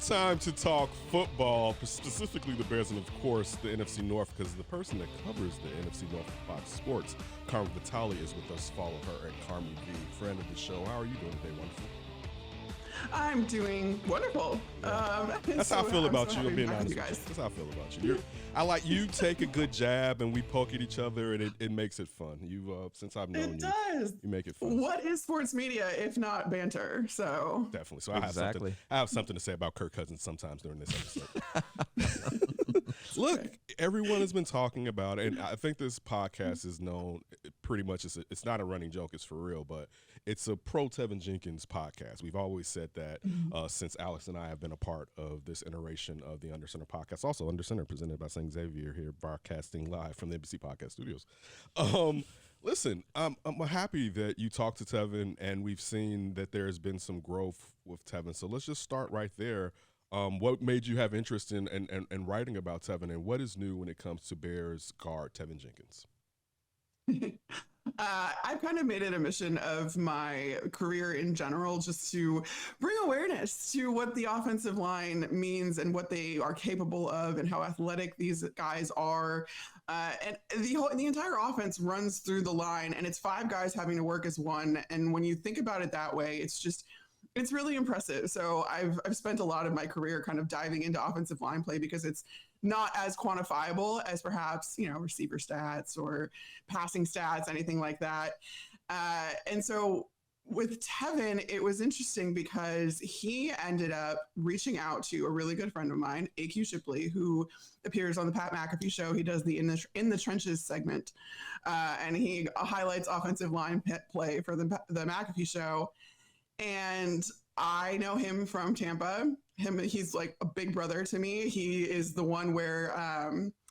time to talk football, specifically the Bears and, of course, the NFC North, because the person that covers the NFC North for Fox Sports, Carmen Vitali, is with us. Follow her at Carmen V, friend of the show. How are you doing today, wonderful? I'm doing wonderful. Yeah. That's how I feel about you. I'm being honest with you. That's how I feel about you. I like you take a good jab and we poke at each other, and it makes it fun. You since I've known you, you make it fun. What is sports media if not banter? So definitely. So I have something to say about Kirk Cousins sometimes during this episode. Look, everyone has been talking about it, and I think this podcast is known pretty much. It's not a running joke; it's for real. But it's a pro Teven Jenkins podcast. We've always said that since Alex and I have been a part of this iteration of the Under Center podcast. Also, Under Center presented by St. Xavier here, broadcasting live from the NBC Podcast Studios. Listen, I'm happy that you talked to Teven, and we've seen that there has been some growth with Teven. So let's just start right there. What made you have interest in writing about Teven, and what is new when it comes to Bears guard Teven Jenkins? I've kind of made it a mission of my career in general just to bring awareness to what the offensive line means and what they are capable of and how athletic these guys are. And the entire offense runs through the line, and it's five guys having to work as one. And when you think about it that way, it's really impressive. So I've spent a lot of my career kind of diving into offensive line play because it's not as quantifiable as perhaps, receiver stats or passing stats, anything like that. And so with Teven, it was interesting because he ended up reaching out to a really good friend of mine, AQ Shipley, who appears on the Pat McAfee show. He does the In the Trenches segment, and he highlights offensive line play for the McAfee show. And I know him from Tampa. He's like a big brother to me. He is the one where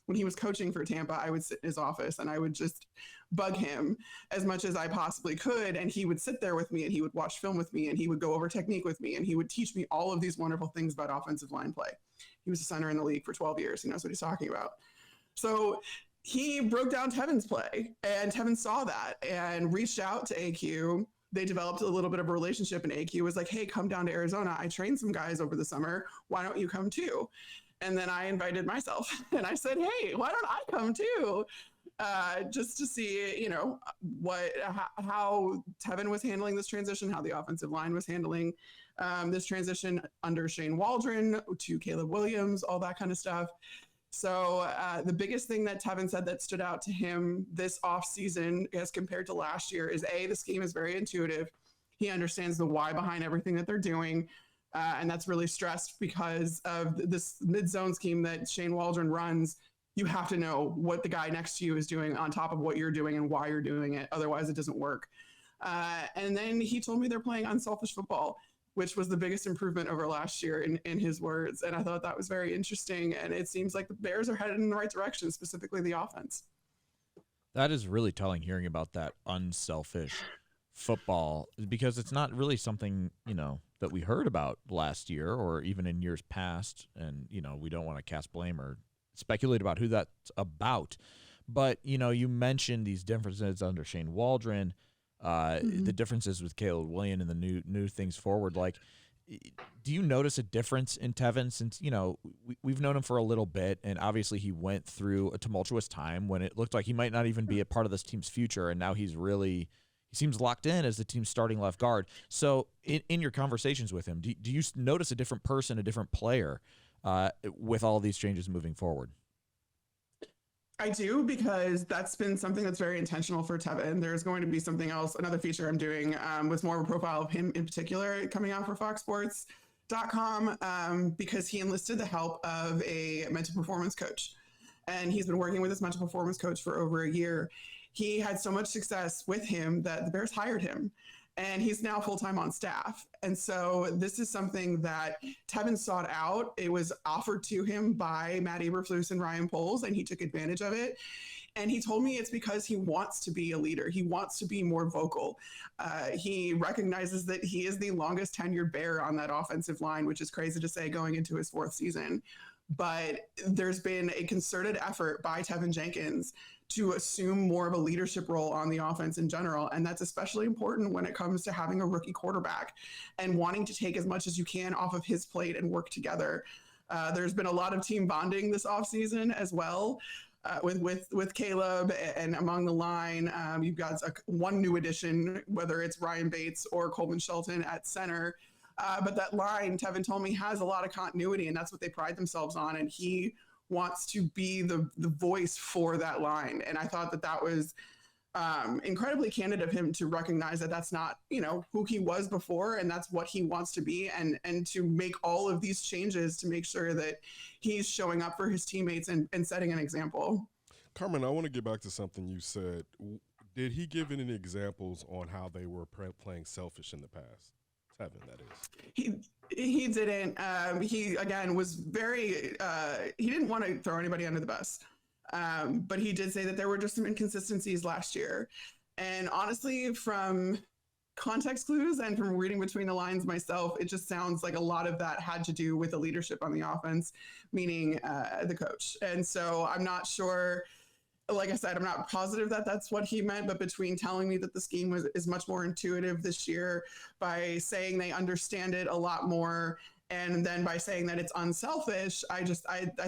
when he was coaching for Tampa, I would sit in his office and I would just bug him as much as I possibly could. And he would sit there with me and he would watch film with me and he would go over technique with me and he would teach me all of these wonderful things about offensive line play. He was a center in the league for 12 years. He knows what he's talking about. So he broke down Teven's play, and Teven saw that and reached out to AQ. They developed a little bit of a relationship, and AQ was like, hey, come down to Arizona. I trained some guys over the summer. Why don't you come too? And then I invited myself and I said, hey, why don't I come too? Just to see, how Teven was handling this transition, how the offensive line was handling this transition under Shane Waldron to Caleb Williams, all that kind of stuff. So the biggest thing that Teven said that stood out to him this offseason as compared to last year is, the scheme is very intuitive. He understands the why behind everything that they're doing. And that's really stressed because of this mid-zone scheme that Shane Waldron runs. You have to know what the guy next to you is doing on top of what you're doing and why you're doing it. Otherwise, it doesn't work. And then he told me they're playing unselfish football, which was the biggest improvement over last year in his words. And I thought that was very interesting. And it seems like the Bears are headed in the right direction, specifically the offense. That is really telling, hearing about that unselfish football, because it's not really something, that we heard about last year or even in years past. And, we don't want to cast blame or speculate about who that's about. But, you mentioned these differences under Shane Waldron, the differences with Caleb Williams and the new things forward. Like, do you notice a difference in Teven since, we've known him for a little bit, and obviously he went through a tumultuous time when it looked like he might not even be a part of this team's future, and now he seems locked in as the team's starting left guard. So in your conversations with him, do you notice a different person, a different player with all these changes moving forward? I do, because that's been something that's very intentional for Teven. There's going to be something else. Another feature I'm doing was more of a profile of him in particular coming out for FoxSports.com because he enlisted the help of a mental performance coach. And he's been working with this mental performance coach for over a year. He had so much success with him that the Bears hired him. And he's now full-time on staff. And so this is something that Teven sought out. It was offered to him by Matt Eberflus and Ryan Poles, and he took advantage of it. And he told me it's because he wants to be a leader. He wants to be more vocal. He recognizes that he is the longest tenured Bear on that offensive line, which is crazy to say going into his fourth season. But there's been a concerted effort by Teven Jenkins to assume more of a leadership role on the offense in general. And that's especially important when it comes to having a rookie quarterback and wanting to take as much as you can off of his plate and work together. There's been a lot of team bonding this offseason as well. With Caleb and among the line, you've got one new addition, whether it's Ryan Bates or Coleman Shelton at center. But that line, Teven told me, has a lot of continuity, and that's what they pride themselves on. And he wants to be the voice for that line. And I thought that was incredibly candid of him to recognize that that's not, who he was before, and that's what he wants to be, and to make all of these changes to make sure that he's showing up for his teammates and setting an example. Carmen, I want to get back to something you said. Did he give any examples on how they were playing selfish in the past? Teven, that is. He didn't. He, again, was very he didn't want to throw anybody under the bus. But he did say that there were just some inconsistencies last year. And honestly, from context clues and from reading between the lines myself, it just sounds like a lot of that had to do with the leadership on the offense, meaning the coach. And so I'm not sure, like I said, I'm not positive that that's what he meant, but between telling me that the scheme is much more intuitive this year, by saying they understand it a lot more, and then by saying that it's unselfish, I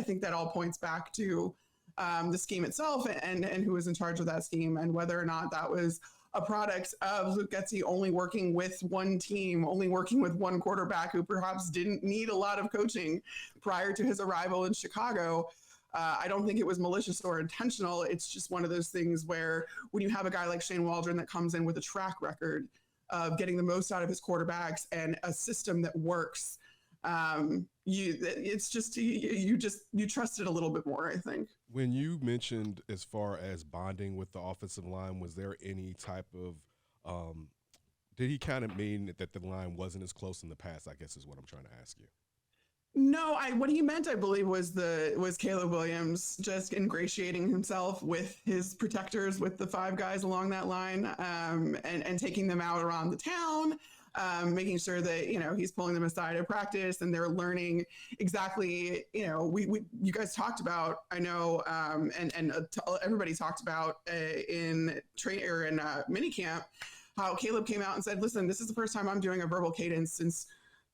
think that all points back to the scheme itself and who was in charge of that scheme, and whether or not that was a product of Luke Getsy only working with one team, only working with one quarterback who perhaps didn't need a lot of coaching prior to his arrival in Chicago. I don't think it was malicious or intentional. It's just one of those things where when you have a guy like Shane Waldron that comes in with a track record of getting the most out of his quarterbacks and a system that works, you trust it a little bit more, I think. When you mentioned as far as bonding with the offensive line, was there any type of did he kind of mean that the line wasn't as close in the past, I guess is what I'm trying to ask you? No, what he meant, I believe, was Caleb Williams just ingratiating himself with his protectors, with the five guys along that line, and taking them out around the town, making sure that, he's pulling them aside at practice and they're learning exactly, you guys talked about, I know, and everybody talked about in minicamp, how Caleb came out and said, listen, this is the first time I'm doing a verbal cadence since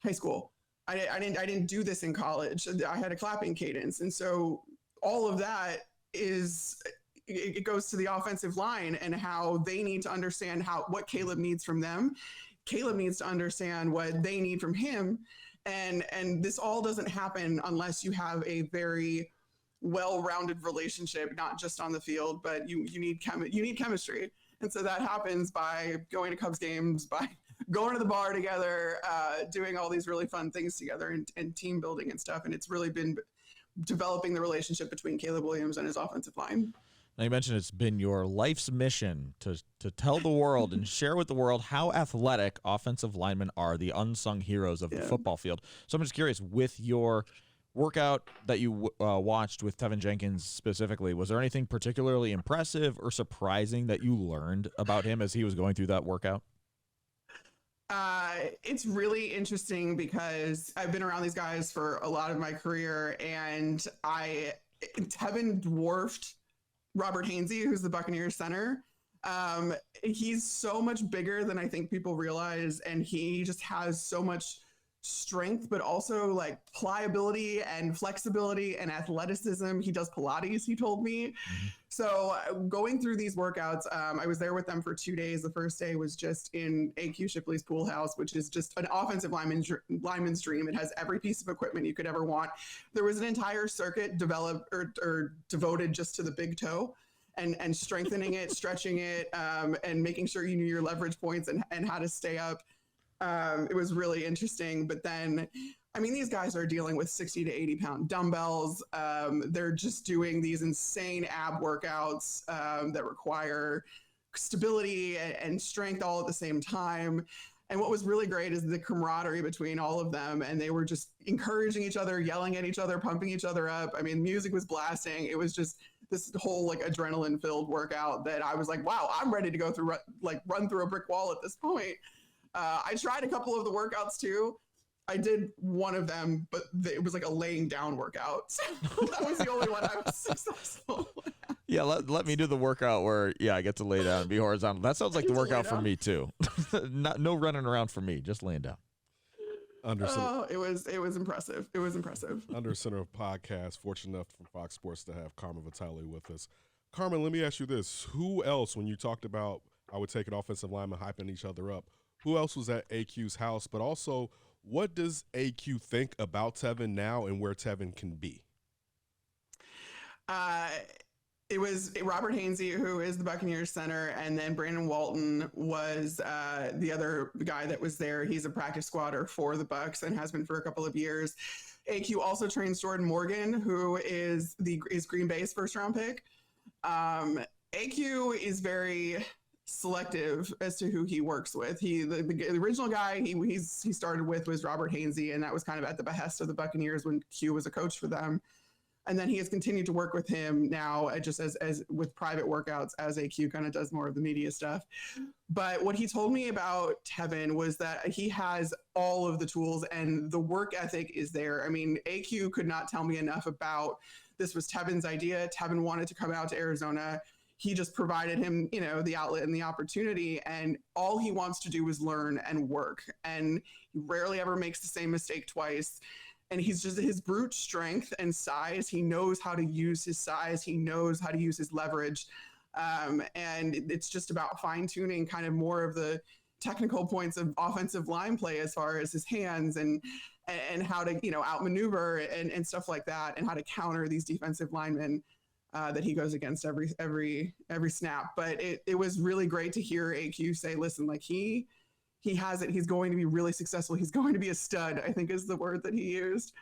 high school. I didn't do this in college. I had a clapping cadence. And so all of that it goes to the offensive line and how they need to understand what Caleb needs from them. Caleb needs to understand what they need from him. And this all doesn't happen unless you have a very well-rounded relationship, not just on the field, but you need chemistry. And so that happens by going to Cubs games, by going to the bar together, doing all these really fun things together and team building and stuff. And it's really been developing the relationship between Caleb Williams and his offensive line. Now, you mentioned it's been your life's mission to tell the world and share with the world how athletic offensive linemen are, the unsung heroes of the football field. So I'm just curious, with your workout that you watched with Teven Jenkins specifically, was there anything particularly impressive or surprising that you learned about him as he was going through that workout? It's really interesting because I've been around these guys for a lot of my career, and Teven dwarfed Robert Hainsey, who's the Buccaneers center. He's so much bigger than I think people realize, and he just has so much strength, but also like pliability and flexibility and athleticism. He does Pilates, he told me. Mm-hmm. So going through these workouts, I was there with them for 2 days. The first day was just in AQ Shipley's pool house, which is just an offensive lineman's dream. It has every piece of equipment you could ever want. There was an entire circuit developed or devoted just to the big toe and strengthening it, stretching it, and making sure you knew your leverage points and how to stay up. It was really interesting. But then, I mean, these guys are dealing with 60 to 80 pound dumbbells. They're just doing these insane ab workouts that require stability and strength all at the same time. And what was really great is the camaraderie between all of them. And they were just encouraging each other, yelling at each other, pumping each other up. I mean, music was blasting. It was just this whole like adrenaline filled workout that I was like, wow, I'm ready to go through, run through a brick wall at this point. I tried a couple of the workouts too. I did one of them, but it was like a laying down workout. So that was the only one I was successful at. Yeah, let me do the workout where I get to lay down and be horizontal. That sounds like the workout for me too. No running around for me, just laying down. It was impressive. It was impressive. Under Center of Podcast, fortunate enough from Fox Sports to have Carmen Vitali with us. Carmen, let me ask you this. Who else, when you talked about, I would take an offensive lineman hyping each other up, who else was at AQ's house? But also, what does AQ think about Teven now and where Teven can be? It was Robert Hainsey, who is the Buccaneers center, and then Brandon Walton was the other guy that was there. He's a practice squatter for the Bucs and has been for a couple of years. AQ also trains Jordan Morgan, who is Green Bay's first-round pick. AQ is very selective as to who he works with. The original guy he started with was Robert Hainsey, and that was kind of at the behest of the Buccaneers when Q was a coach for them. And then he has continued to work with him now, just as with private workouts, as AQ kind of does more of the media stuff. But what he told me about Teven was that he has all of the tools and the work ethic is there. I mean, AQ could not tell me enough about this was Teven's idea. Teven wanted to come out to Arizona. He just provided him, the outlet and the opportunity. And all he wants to do is learn and work. And he rarely ever makes the same mistake twice. And he's just his brute strength and size. He knows how to use his size. He knows how to use his leverage. And it's just about fine tuning kind of more of the technical points of offensive line play as far as his hands and how to, outmaneuver and stuff like that, and how to counter these defensive linemen that he goes against every snap. But it was really great to hear AQ say, listen, like he has it. He's going to be really successful. He's going to be a stud, I think is the word that he used,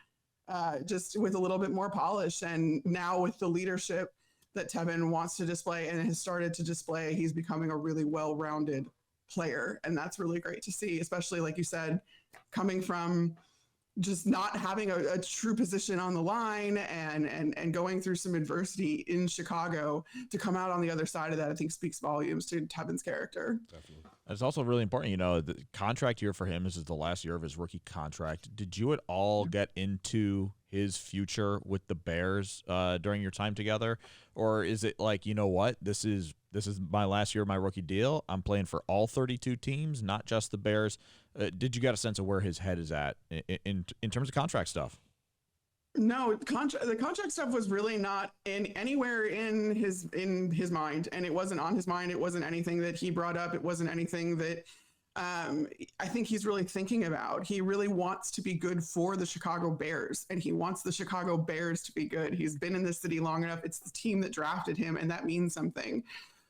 just with a little bit more polish. And now with the leadership that Teven wants to display and has started to display, he's becoming a really well-rounded player. And that's really great to see, especially like you said, coming from just not having a true position on the line and going through some adversity in Chicago to come out on the other side of that, I think speaks volumes to Teven's character. Definitely. It's also really important, the contract year for him. This is the last year of his rookie contract. Did you at all get into his future with the Bears during your time together? Or is it like, this is my last year of my rookie deal. I'm playing for all 32 teams, not just the Bears. Did you get a sense of where his head is at in terms of contract stuff? No, the contract stuff was really not anywhere in his mind, and it wasn't on his mind. It wasn't anything that he brought up. It wasn't anything that I think he's really thinking about. He really wants to be good for the Chicago Bears, and he wants the Chicago Bears to be good. He's been in this city long enough. It's the team that drafted him, and that means something.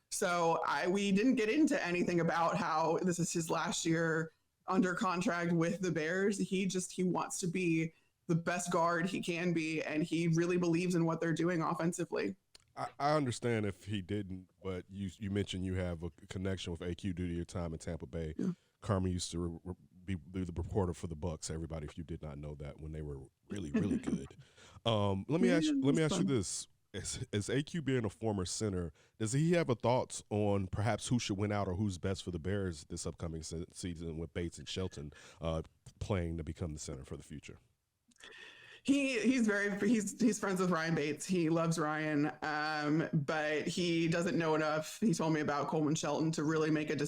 So we didn't get into anything about how this is his last year under contract with the Bears. He wants to be the best guard he can be, and he really believes in what they're doing offensively. I understand if he didn't, but you mentioned you have a connection with AQ due to your time in Tampa Bay. Yeah. Carmen used to be the reporter for the Bucs. Everybody, if you did not know that, when they were really, really good. Let me ask you this: as AQ being a former center, does he have a thoughts on perhaps who should win out or who's best for the Bears this upcoming season with Bates and Shelton playing to become the center for the future? He's friends with Ryan Bates. He loves Ryan, but he doesn't know enough. He told me about Coleman Shelton to really make an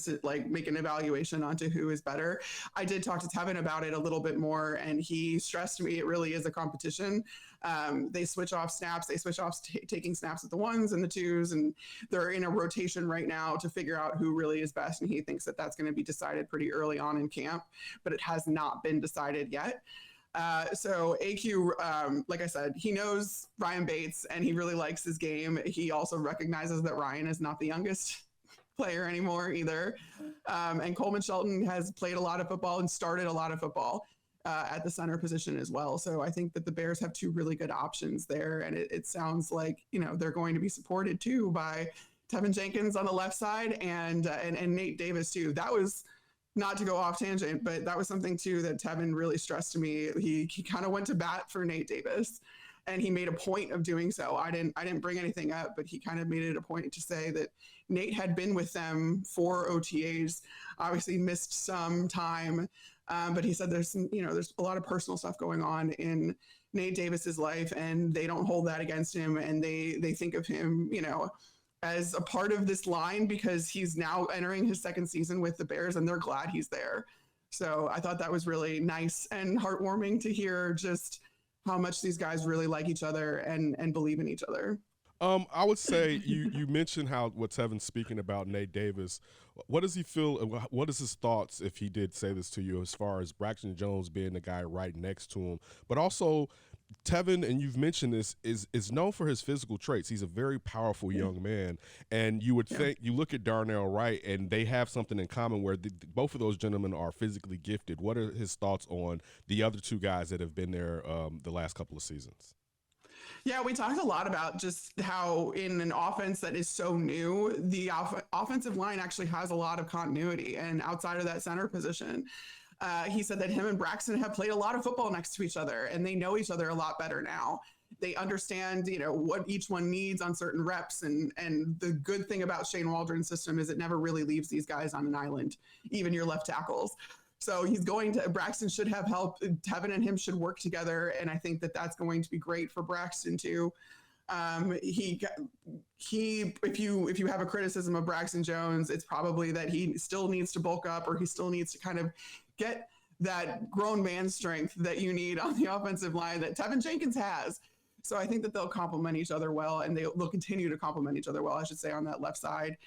evaluation onto who is better. I did talk to Teven about it a little bit more, and he stressed to me it really is a competition. They switch off snaps. They switch off taking snaps at the ones and the twos, and they're in a rotation right now to figure out who really is best. And he thinks that that's going to be decided pretty early on in camp, but it has not been decided yet. So AQ, like I said, he knows Ryan Bates and he really likes his game. He also recognizes that Ryan is not the youngest player anymore either. And Coleman Shelton has played a lot of football and started a lot of football at the center position as well. So I think that the Bears have two really good options there. And it sounds like, they're going to be supported too by Teven Jenkins on the left side and Nate Davis too. That was, not to go off tangent, but that was something too that Teven really stressed to me. He kind of went to bat for Nate Davis, and he made a point of doing so. I didn't bring anything up, but he kind of made it a point to say that Nate had been with them for OTAs, obviously missed some time But he said there's a lot of personal stuff going on in Nate Davis's life, and they don't hold that against him, and they think of him, as a part of this line because he's now entering his second season with the Bears, and they're glad he's there. So I thought that was really nice and heartwarming to hear just how much these guys really like each other and believe in each other. I would say you mentioned what Tevin's speaking about Nate Davis. What does he feel? What is his thoughts if he did say this to you as far as Braxton Jones being the guy right next to him, but also Teven, and you've mentioned this, is known for his physical traits. He's a very powerful young man, and you would think you look at Darnell Wright, and they have something in common where both of those gentlemen are physically gifted. What are his thoughts on the other two guys that have been there the last couple of seasons? Yeah, we talked a lot about just how in an offense that is so new, the offensive line actually has a lot of continuity, and outside of that center position. He said that him and Braxton have played a lot of football next to each other, and they know each other a lot better now. They understand, what each one needs on certain reps. And the good thing about Shane Waldron's system is it never really leaves these guys on an island, even your left tackles. So Braxton should have help. Teven and him should work together. And I think that that's going to be great for Braxton too. If you have a criticism of Braxton Jones, it's probably that he still needs to bulk up, or he still needs to kind of get that grown man strength that you need on the offensive line that Teven Jenkins has. So I think that they'll complement each other well, and they'll continue to complement each other well, I should say, on that left side.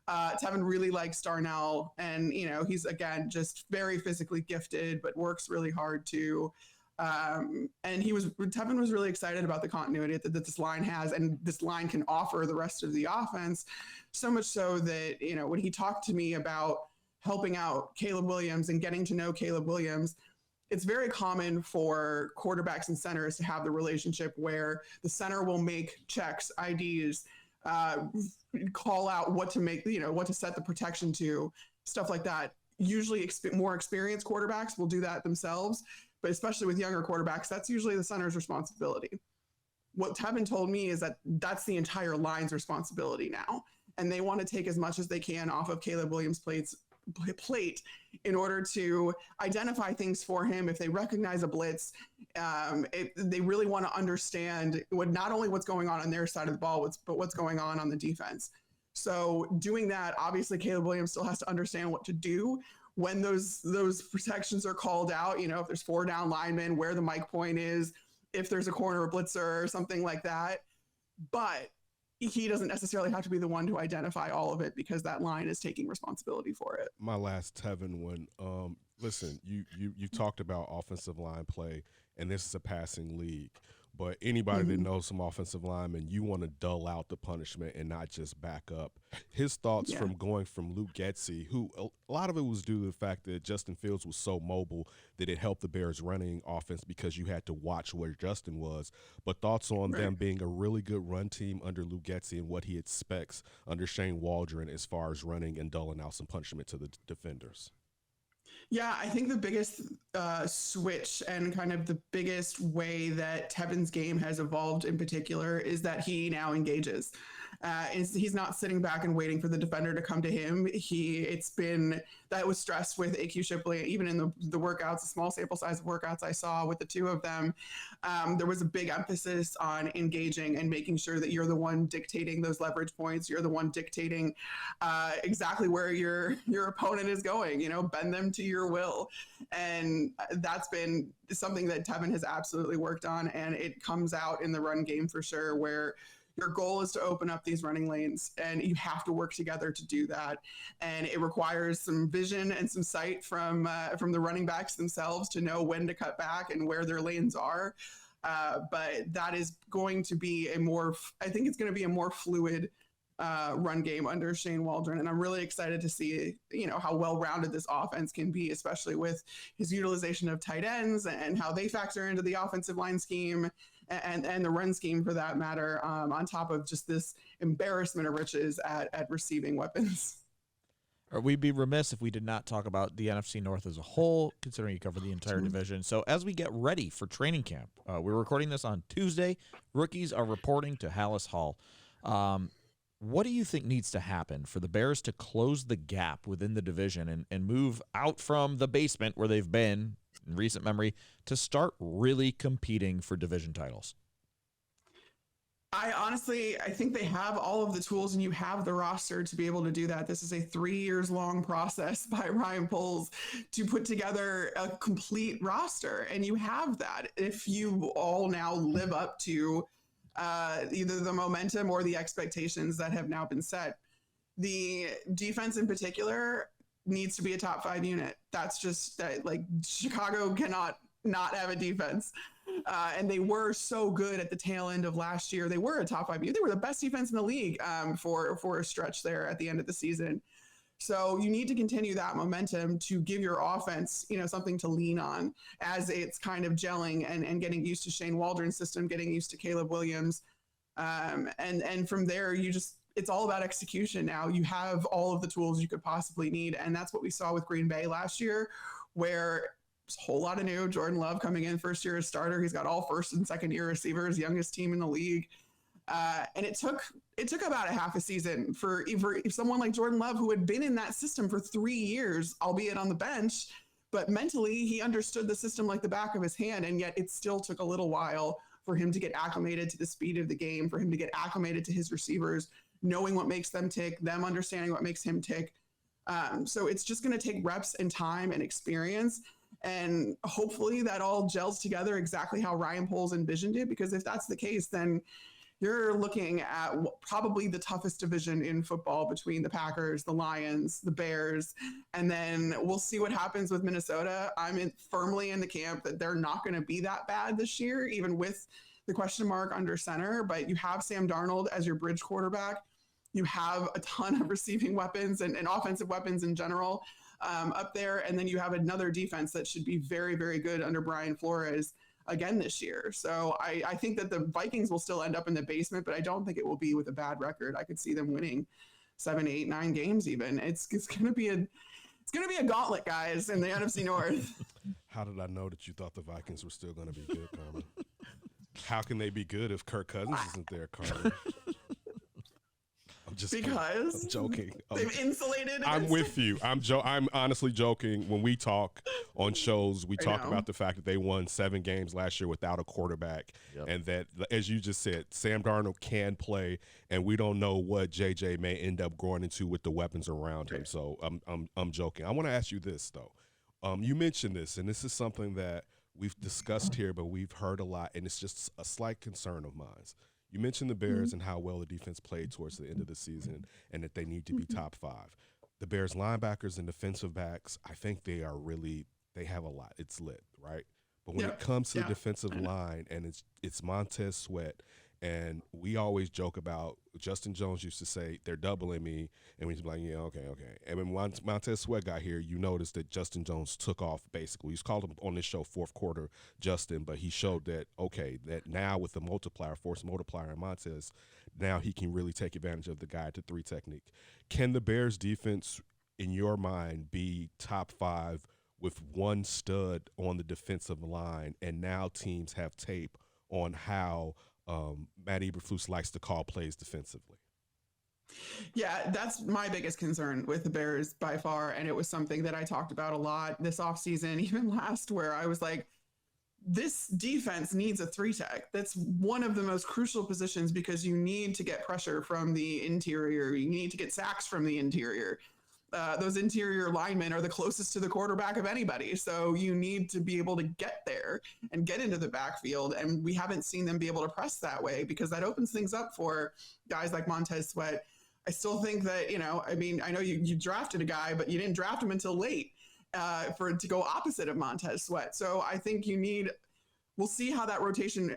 Teven really likes Darnell, and he's again just very physically gifted, but works really hard too. And Teven was really excited about the continuity that this line has, and this line can offer the rest of the offense. So much so that when he talked to me about helping out Caleb Williams and getting to know Caleb Williams, it's very common for quarterbacks and centers to have the relationship where the center will make checks, IDs, call out what to make, what to set the protection to, stuff like that. Usually more experienced quarterbacks will do that themselves, but especially with younger quarterbacks, that's usually the center's responsibility. What Teven told me is that that's the entire line's responsibility now, and they want to take as much as they can off of Caleb Williams' plate in order to identify things for him. If they recognize a blitz, they really want to understand not only what's going on their side of the ball, but what's going on the defense. So doing that, obviously Caleb Williams still has to understand what to do when those protections are called out, if there's 4 down linemen, where the mic point is, if there's a corner blitzer or something like that. But he doesn't necessarily have to be the one to identify all of it, because that line is taking responsibility for it. My last Teven one. Listen, you talked about offensive line play, and this is a passing league. But anybody that knows some offensive linemen, you want to dull out the punishment and not just back up. His thoughts from going from Luke Getsy, who a lot of it was due to the fact that Justin Fields was so mobile that it helped the Bears running offense because you had to watch where Justin was. But thoughts on them being a really good run team under Luke Getsy and what he expects under Shane Waldron as far as running and dulling out some punishment to the defenders. Yeah, I think the biggest switch and kind of the biggest way that Teven's game has evolved in particular is that he now engages. He's not sitting back and waiting for the defender to come to him. That was stressed with AQ Shipley, even in the workouts, the small sample size of workouts I saw with the two of them. There was a big emphasis on engaging and making sure that you're the one dictating those leverage points. You're the one dictating exactly where your opponent is going, bend them to your will. And that's been something that Teven has absolutely worked on. And it comes out in the run game for sure, where your goal is to open up these running lanes, and you have to work together to do that. And it requires some vision and some sight from the running backs themselves to know when to cut back and where their lanes are. But that is going to be I think it's going to be a more fluid run game under Shane Waldron. And I'm really excited to see, how well-rounded this offense can be, especially with his utilization of tight ends and how they factor into the offensive line scheme and the run scheme for that matter, on top of just this embarrassment of riches at receiving weapons. We'd be remiss if we did not talk about the NFC North as a whole, considering you cover the entire division. So as we get ready for training camp, we're recording this on Tuesday. Rookies are reporting to Hallis Hall. what do you think needs to happen for the Bears to close the gap within the division and move out from the basement where they've been in recent memory to start really competing for division titles? I think they have all of the tools and you have the roster to be able to do that. This is a 3 years long process by Ryan Poles to put together a complete roster. And you have that if you all now live up to either the momentum or the expectations that have now been set. The defense in particular needs to be a top 5 unit. That's just that, like, Chicago cannot not have a defense. And they were so good at the tail end of last year. They were a top 5 unit. They were the best defense in the league for a stretch there at the end of the season. So you need to continue that momentum to give your offense, something to lean on as it's kind of gelling and getting used to Shane Waldron's system, getting used to Caleb Williams. And from there, it's all about execution now. You have all of the tools you could possibly need. And that's what we saw with Green Bay last year, where there's a whole lot of new. Jordan Love coming in first year as starter. He's got all first and second year receivers, youngest team in the league. And it took about a half a season for someone like Jordan Love, who had been in that system for 3 years, albeit on the bench, but mentally he understood the system like the back of his hand. And yet it still took a little while for him to get acclimated to the speed of the game, for him to get acclimated to his receivers, knowing what makes them tick, them understanding what makes him tick. So it's just going to take reps and time and experience. And hopefully that all gels together exactly how Ryan Poles envisioned it, because if that's the case, then you're looking at probably the toughest division in football between the Packers, the Lions, the Bears, and then we'll see what happens with Minnesota. I'm firmly in the camp that they're not going to be that bad this year, even with the question mark under center. But you have Sam Darnold as your bridge quarterback. You have a ton of receiving weapons and offensive weapons in general up there. And then you have another defense that should be very, very good under Brian Flores again this year. So I think that the Vikings will still end up in the basement, but I don't think it will be with a bad record. I could see them winning 7, 8, 9 games even. It's going to be a gauntlet, guys, in the NFC North. How did I know that you thought the Vikings were still going to be good, Carmen? How can they be good if Kirk Cousins isn't there, Carmen? I'm joking. They've insulated. I'm with you. I'm honestly joking. When we talk on shows, we talk about the fact that they won 7 games last year without a quarterback, and that, as you just said, Sam Darnold can play, and we don't know what JJ may end up growing into with the weapons around him. So I'm joking. I want to ask you this though. You mentioned this, and this is something that we've discussed here, but we've heard a lot, and it's just a slight concern of mine. You mentioned the Bears and how well the defense played towards the end of the season and that they need to be top 5. The Bears linebackers and defensive backs, I think they have a lot. It's lit, right? But when it comes to the defensive line, and it's Montez Sweat, and we always joke about, Justin Jones used to say, they're doubling me, and we'd be like, yeah, okay. And when Montez Sweat got here, you noticed that Justin Jones took off basically. He's called him on this show fourth quarter Justin, but he showed that, that now with the force multiplier in Montez, now he can really take advantage of the guide to 3 technique. Can the Bears defense, in your mind, be top 5 with one stud on the defensive line, and now teams have tape on how Matt Eberflus likes to call plays defensively? Yeah, that's my biggest concern with the Bears by far. And it was something that I talked about a lot this offseason, even last, where I was like, this defense needs a 3-tech. That's one of the most crucial positions because you need to get pressure from the interior. You need to get sacks from the interior. Those interior linemen are the closest to the quarterback of anybody. So you need to be able to get there and get into the backfield. And we haven't seen them be able to press that way because that opens things up for guys like Montez Sweat. I still think that, I know you drafted a guy, but you didn't draft him until late to go opposite of Montez Sweat. So I think we'll see how that rotation,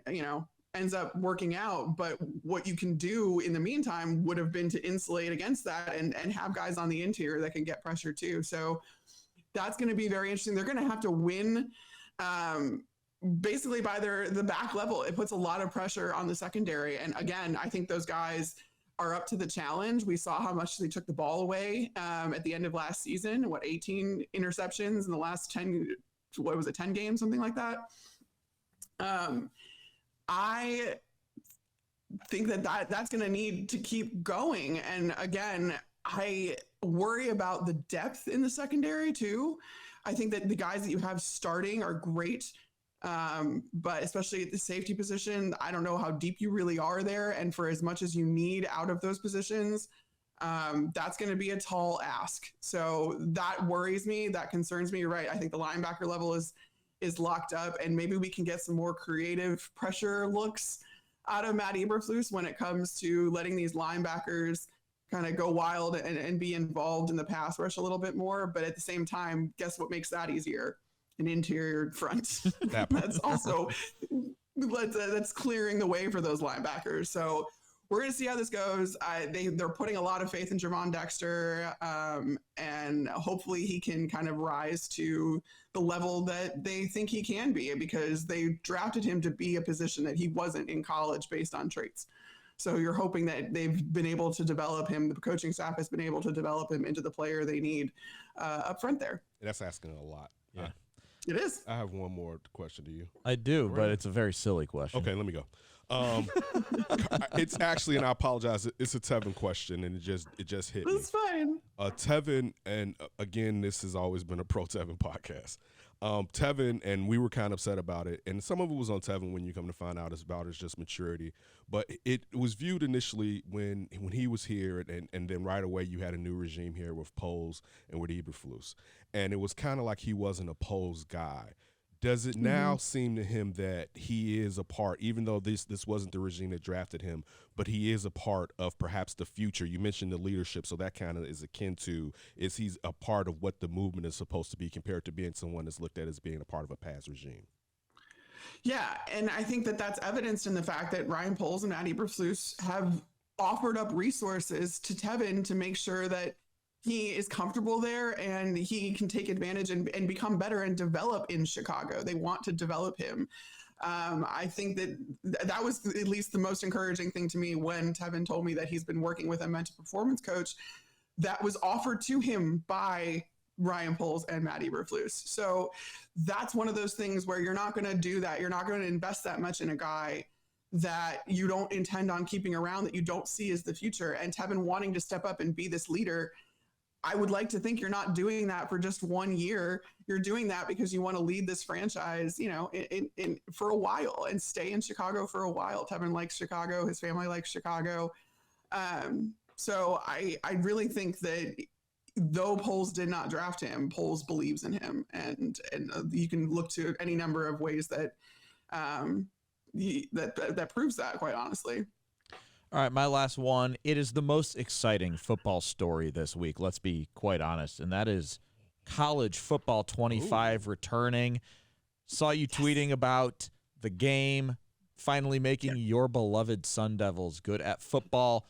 ends up working out. But what you can do in the meantime would have been to insulate against that and have guys on the interior that can get pressure too. So that's going to be very interesting. They're going to have to win basically by the back level. It puts a lot of pressure on the secondary. And again, I think those guys are up to the challenge. We saw how much they took the ball away at the end of last season. 18 interceptions in the last 10 games, something like that. think that's going to need to keep going. And again, I worry about the depth in the secondary too. I think that the guys that you have starting are great. But especially at the safety position, I don't know how deep you really are there. And for as much as you need out of those positions, that's going to be a tall ask. So that worries me. That concerns me. You're right. I think the linebacker level is locked up, and maybe we can get some more creative pressure looks out of Matt Eberflus when it comes to letting these linebackers kind of go wild and be involved in the pass rush a little bit more. But at the same time, guess what makes that easier? An interior front. That's also that's clearing the way for those linebackers. So we're going to see how this goes. They're putting a lot of faith in Javon Dexter, and hopefully he can kind of rise to the level that they think he can be, because they drafted him to be a position that he wasn't in college based on traits. So you're hoping that they've been able to develop him. The coaching staff has been able to develop him into the player they need up front there. That's asking a lot. Yeah. It is. I have one more question to you. I do, but it's a very silly question. Okay, let me go. It's actually, and I apologize, it's a Teven question, and it just hit me. It's fine. Teven, and again, this has always been a pro Teven podcast. Teven, and we were kind of upset about it, and some of it was on Teven when you come to find out it's about his just maturity. But it was viewed initially when he was here, and then right away you had a new regime here with Poles and with Eberflus, and it was kind of like he wasn't a Poles guy. Does it now seem to him that he is a part, even though this wasn't the regime that drafted him, but he is a part of perhaps the future? You mentioned the leadership, so that kind of is akin to, is he's a part of what the movement is supposed to be compared to being someone that's looked at as being a part of a past regime? Yeah, and I think that that's evidenced in the fact that Ryan Poles and Matt Eberflus have offered up resources to Teven to make sure that he is comfortable there and he can take advantage and become better and develop in Chicago. They want to develop him. I think that was at least the most encouraging thing to me when Teven told me that he's been working with a mental performance coach that was offered to him by Ryan Poles and Matt Eberflus. So that's one of those things where you're not going to do that. You're not going to invest that much in a guy that you don't intend on keeping around, that you don't see as the future. And Teven wanting to step up and be this leader, I would like to think you're not doing that for just 1 year. You're doing that because you want to lead this franchise, in for a while and stay in Chicago for a while. Teven likes Chicago. His family likes Chicago. So I really think that though Poles did not draft him, Poles believes in him. And you can look to any number of ways that that proves that, quite honestly. All right, my last one. It is the most exciting football story this week, let's be quite honest, and that is college football 25 returning. Saw you tweeting about the game finally making your beloved Sun Devils good at football.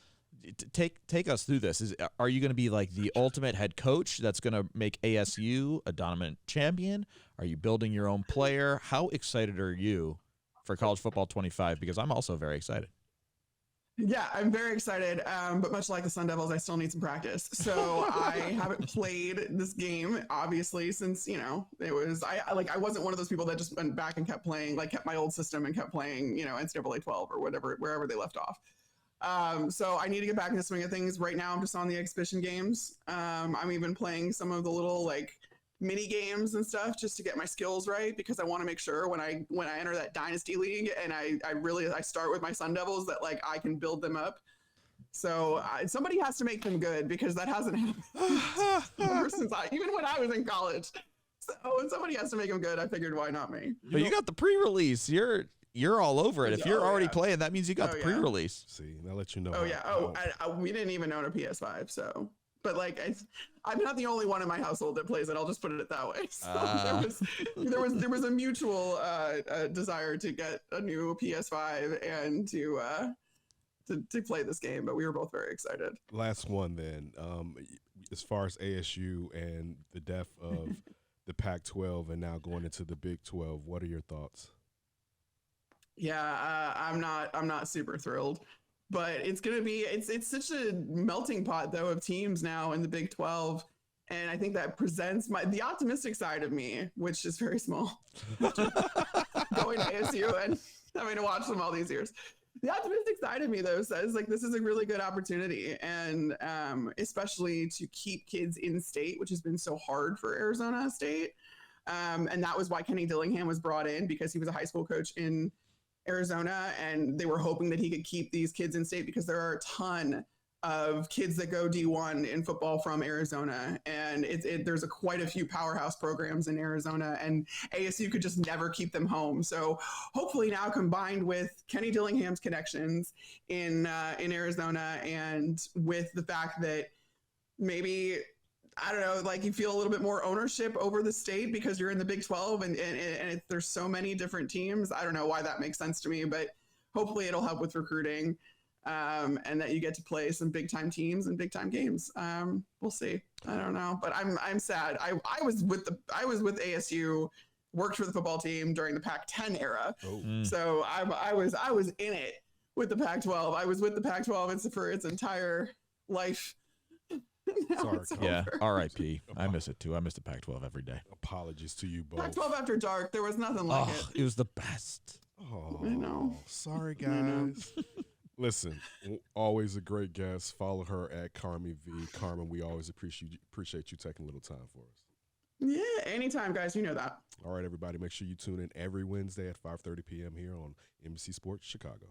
Take us through this. Are you going to be like the ultimate head coach that's going to make ASU a dominant champion? Are you building your own player? How excited are you for college football 25? Because I'm also very excited. Yeah, I'm very excited, but much like the Sun Devils, I still need some practice. So I haven't played this game, obviously, since, it was, I wasn't one of those people that just went back and kept playing, like kept my old system and kept playing, NCAA 12 or whatever, wherever they left off. So I need to get back in the swing of things. Right now, I'm just on the exhibition games. I'm even playing some of the little, mini games and stuff just to get my skills right, because I want to make sure when I enter that dynasty league and I start with my Sun Devils that I can build them up. So somebody has to make them good, because that hasn't happened ever since even when I was in college. So when somebody has to make them good, I figured, why not me? But you got the pre-release. You're all over it. If you're already playing, that means you got the pre-release. See, I'll let you know. Oh yeah. We didn't even own a PS5, so. But I'm not the only one in my household that plays it. I'll just put it that way. So there was a mutual desire to get a new PS5 and to play this game, but we were both very excited. Last one then. As far as ASU and the death of the Pac-12 and now going into the Big 12, what are your thoughts? Yeah, I'm not super thrilled. But it's going to be, it's such a melting pot, though, of teams now in the Big 12. And I think that presents the optimistic side of me, which is very small, going to ASU and having to watch them all these years. The optimistic side of me, though, says like this is a really good opportunity, and especially to keep kids in state, which has been so hard for Arizona State. And that was why Kenny Dillingham was brought in, because he was a high school coach in Arizona, and they were hoping that he could keep these kids in state because there are a ton of kids that go D1 in football from Arizona, and there's quite a few powerhouse programs in Arizona, and ASU could just never keep them home. So hopefully now, combined with Kenny Dillingham's connections in Arizona, and with the fact that maybe, I don't know, like you feel a little bit more ownership over the state because you're in the Big 12 and there's so many different teams. I don't know why that makes sense to me, but hopefully it'll help with recruiting. And that you get to play some big time teams and big time games. We'll see. I don't know, but I'm sad. I was with ASU, worked for the football team during the Pac-10 era. So I was in it with the Pac-12. I was with the Pac-12 for its entire life. Sorry, yeah. R.I.P. I miss it too. I miss the Pac-12 every day. Apologies to you both. Pac-12 after dark. There was nothing like it. It was the best. Oh, I know. Sorry, guys. Listen, always a great guest. Follow her at Carmen V. Carmen, we always appreciate you taking a little time for us. Yeah, anytime, guys. You know that. All right, everybody, make sure you tune in every Wednesday at 5:30 p.m. here on NBC Sports Chicago.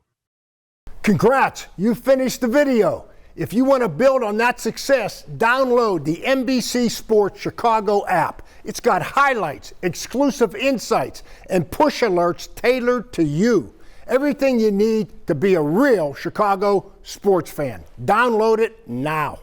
Congrats, you finished the video. If you want to build on that success, download the NBC Sports Chicago app. It's got highlights, exclusive insights, and push alerts tailored to you. Everything you need to be a real Chicago sports fan. Download it now.